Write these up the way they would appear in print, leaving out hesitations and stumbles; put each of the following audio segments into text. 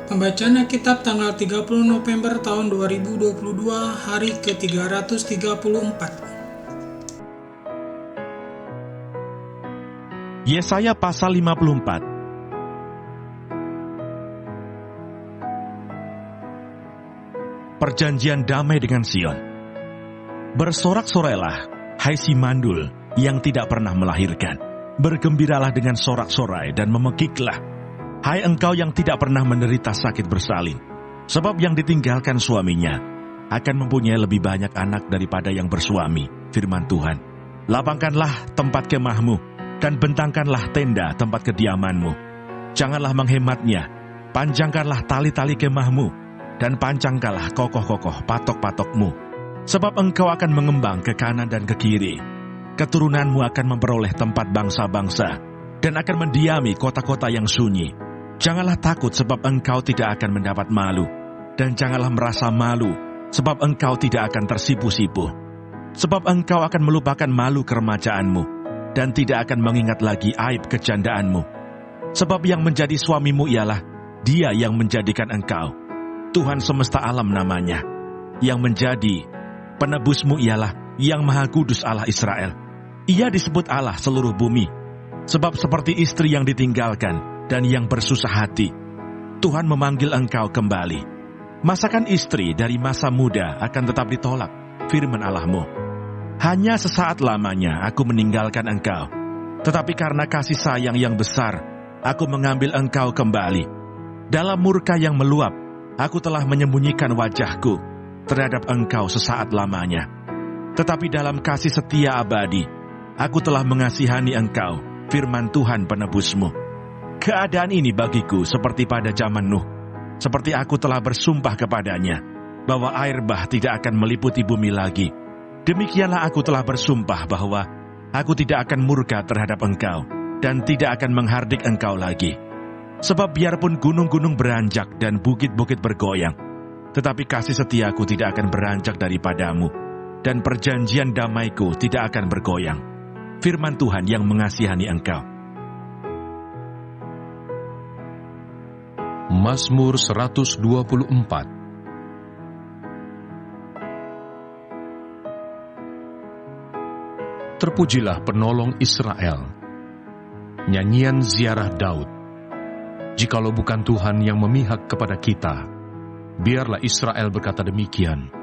Pembacaan Alkitab tanggal 30 November tahun 2022, hari ke-334. Yesaya pasal 54. Perjanjian damai dengan Sion. Bersorak-sorailah, hai si mandul yang tidak pernah melahirkan. Bergembiralah dengan sorak-sorai dan memekiklah, hai engkau yang tidak pernah menderita sakit bersalin. Sebab yang ditinggalkan suaminya akan mempunyai lebih banyak anak daripada yang bersuami, firman Tuhan. Lapangkanlah tempat kemahmu dan bentangkanlah tenda tempat kediamanmu. Janganlah menghematnya, panjangkanlah tali-tali kemahmu dan pancangkanlah kokoh-kokoh patok-patokmu. Sebab engkau akan mengembang ke kanan dan ke kiri. Keturunanmu akan memperoleh tempat bangsa-bangsa dan akan mendiami kota-kota yang sunyi. Janganlah takut sebab engkau tidak akan mendapat malu, dan janganlah merasa malu sebab engkau tidak akan tersipu-sipu. Sebab engkau akan melupakan malu keremajaanmu dan tidak akan mengingat lagi aib kejandaanmu. Sebab yang menjadi suamimu ialah Dia yang menjadikan engkau. Tuhan semesta alam namanya. Yang menjadi penebusmu ialah Yang Maha Kudus Allah Israel. Ia disebut Allah seluruh bumi. Sebab seperti istri yang ditinggalkan dan yang bersusah hati, Tuhan memanggil engkau kembali. Masakan istri dari masa muda akan tetap ditolak, firman Allahmu. Hanya sesaat lamanya aku meninggalkan engkau, tetapi karena kasih sayang yang besar, aku mengambil engkau kembali. Dalam murka yang meluap, aku telah menyembunyikan wajahku terhadap engkau sesaat lamanya. Tetapi dalam kasih setia abadi, aku telah mengasihani engkau, firman Tuhan penebusmu. Keadaan ini bagiku seperti pada zaman Nuh, seperti aku telah bersumpah kepadanya, bahwa air bah tidak akan meliputi bumi lagi. Demikianlah aku telah bersumpah bahwa aku tidak akan murka terhadap engkau, dan tidak akan menghardik engkau lagi. Sebab biarpun gunung-gunung beranjak dan bukit-bukit bergoyang, tetapi kasih setiaku tidak akan beranjak daripadamu, dan perjanjian damaiku tidak akan bergoyang. Firman Tuhan yang mengasihani engkau. Mazmur 124. Terpujilah penolong Israel. Nyanyian ziarah Daud. Jikalau bukan Tuhan yang memihak kepada kita, biarlah Israel berkata demikian.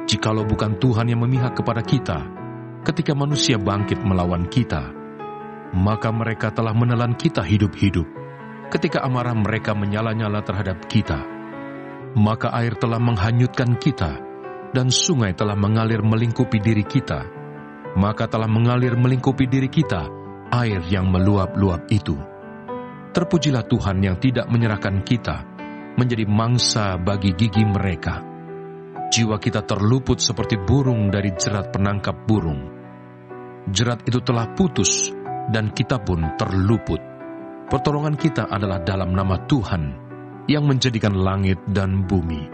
Jikalau bukan Tuhan yang memihak kepada kita, ketika manusia bangkit melawan kita, maka mereka telah menelan kita hidup-hidup. Ketika amarah mereka menyala-nyala terhadap kita, maka air telah menghanyutkan kita, dan sungai telah mengalir melingkupi diri kita. Maka telah mengalir melingkupi diri kita air yang meluap-luap itu. Terpujilah Tuhan yang tidak menyerahkan kita menjadi mangsa bagi gigi mereka. Jiwa kita terluput seperti burung dari jerat penangkap burung. Jerat itu telah putus, dan kita pun terluput. Pertolongan kita adalah dalam nama Tuhan, yang menjadikan langit dan bumi.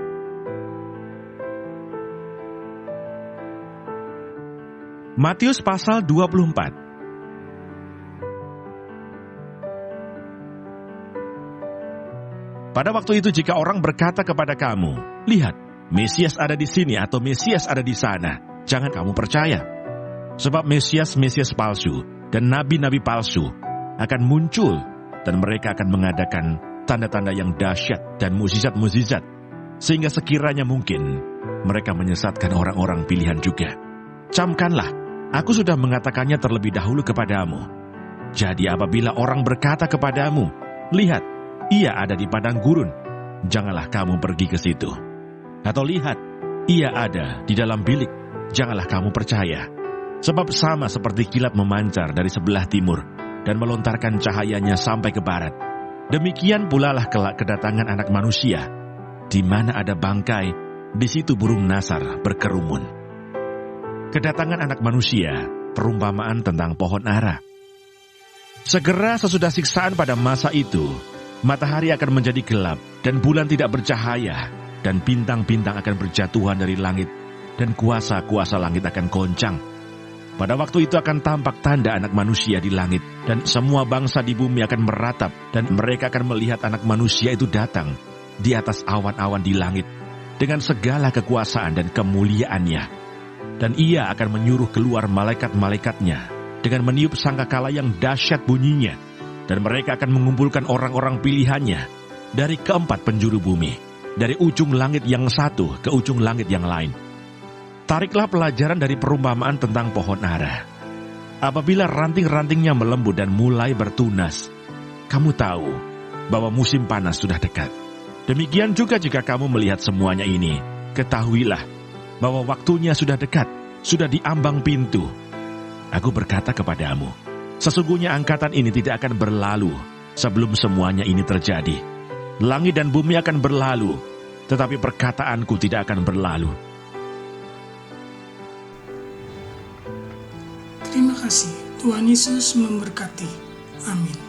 Matius pasal 24. Pada waktu itu jika orang berkata kepada kamu, lihat, Mesias ada di sini atau Mesias ada di sana, jangan kamu percaya. Sebab Mesias-Mesias palsu dan nabi-nabi palsu akan muncul, dan mereka akan mengadakan tanda-tanda yang dahsyat dan mukjizat-mukjizat, sehingga sekiranya mungkin mereka menyesatkan orang-orang pilihan juga. Camkanlah, aku sudah mengatakannya terlebih dahulu kepadamu. Jadi apabila orang berkata kepadamu, lihat, ia ada di padang gurun, janganlah kamu pergi ke situ. Atau lihat, ia ada di dalam bilik, janganlah kamu percaya. Sebab sama seperti kilat memancar dari sebelah timur dan melontarkan cahayanya sampai ke barat, demikian pula lah kelak kedatangan Anak Manusia. Di mana ada bangkai, di situ burung nasar berkerumun. Kedatangan Anak Manusia, perumpamaan tentang pohon ara. Segera sesudah siksaan pada masa itu, matahari akan menjadi gelap, dan bulan tidak bercahaya, dan bintang-bintang akan berjatuhan dari langit, dan kuasa-kuasa langit akan goncang. Pada waktu itu akan tampak tanda Anak Manusia di langit, dan semua bangsa di bumi akan meratap, dan mereka akan melihat Anak Manusia itu datang di atas awan-awan di langit dengan segala kekuasaan dan kemuliaannya. Dan ia akan menyuruh keluar malaikat-malaikatnya dengan meniup sangkakala yang dahsyat bunyinya, dan mereka akan mengumpulkan orang-orang pilihannya dari keempat penjuru bumi, dari ujung langit yang satu ke ujung langit yang lain. Tariklah pelajaran dari perumpamaan tentang pohon ara. Apabila ranting-rantingnya melembut dan mulai bertunas, kamu tahu bahwa musim panas sudah dekat. Demikian juga jika kamu melihat semuanya ini, ketahuilah bahwa waktunya sudah dekat, sudah di ambang pintu. Aku berkata kepadamu, sesungguhnya angkatan ini tidak akan berlalu sebelum semuanya ini terjadi. Langit dan bumi akan berlalu, tetapi perkataanku tidak akan berlalu. Terima kasih. Tuhan Yesus memberkati. Amin.